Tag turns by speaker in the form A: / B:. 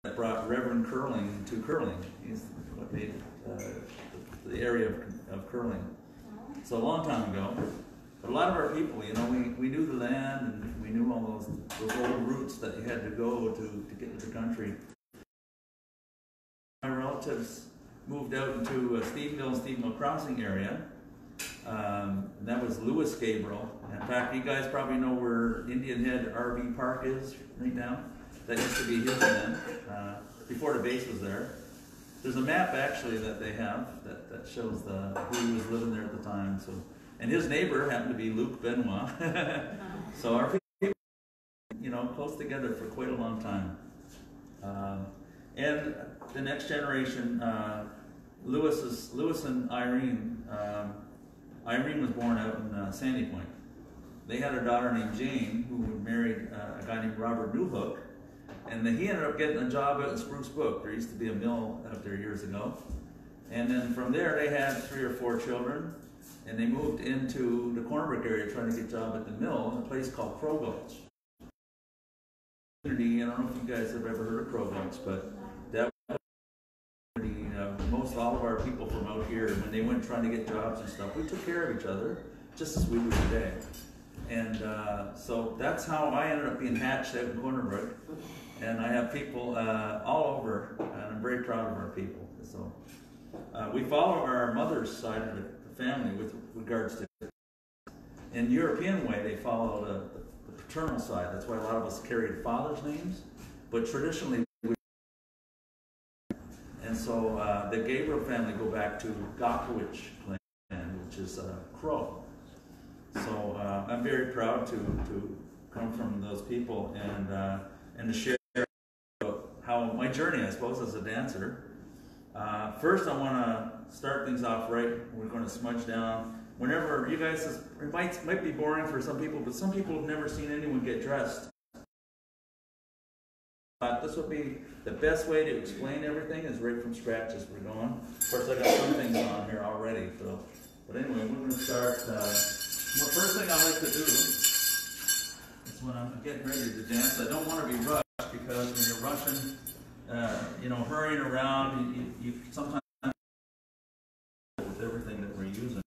A: that brought Reverend Curling to curling. He's what made the area of curling. So a long time ago. But a lot of our people, you know, we knew the land and we knew all those old routes that you had to go to get into the country. My relatives moved out into Stephenville Crossing area. And that was Lewis Gabriel. In fact, you guys probably know where Indian Head RV Park is right now. That used to be his land before the base was there. There's a map actually that they have that shows who was living there at the time. So, and his neighbor happened to be Luke Benoit. So our people, you know, close together for quite a long time. And the next generation, Lewis and Irene. Irene was born out in Sandy Point. They had a daughter named Jane who married a guy named Robert Newhook, and then he ended up getting a job out in Spruce Brook. There used to be a mill out there years ago. And then from there they had 3 or 4 children, and they moved into the Cornbrook area trying to get a job at the mill in a place called Crow Gulch. I don't know if you guys have ever heard of Crow Gulch, but that most all of our people from out here, when they went trying to get jobs and stuff, we took care of each other just as we do today. And so that's how I ended up being hatched out in Cornerbrook. And I have people all over, and I'm very proud of our people. So we follow our mother's side of the family with regards to, in European way, they follow the paternal side. That's why a lot of us carried fathers' names, but traditionally. And so the Gabriel family go back to Gokowich clan, which is Crow. So I'm very proud to come from those people and to share how my journey, I suppose, as a dancer. First, I want to start things off right. We're going to smudge down. Whenever you guys, it might be boring for some people, but some people have never seen anyone get dressed. This would be the best way to explain everything is right from scratch as we're going. Of course, I got some things on here already. So, but anyway, we're going to start. The first thing I like to do is when I'm getting ready to dance, I don't want to be rushed because when you're rushing, you know, hurrying around, you sometimes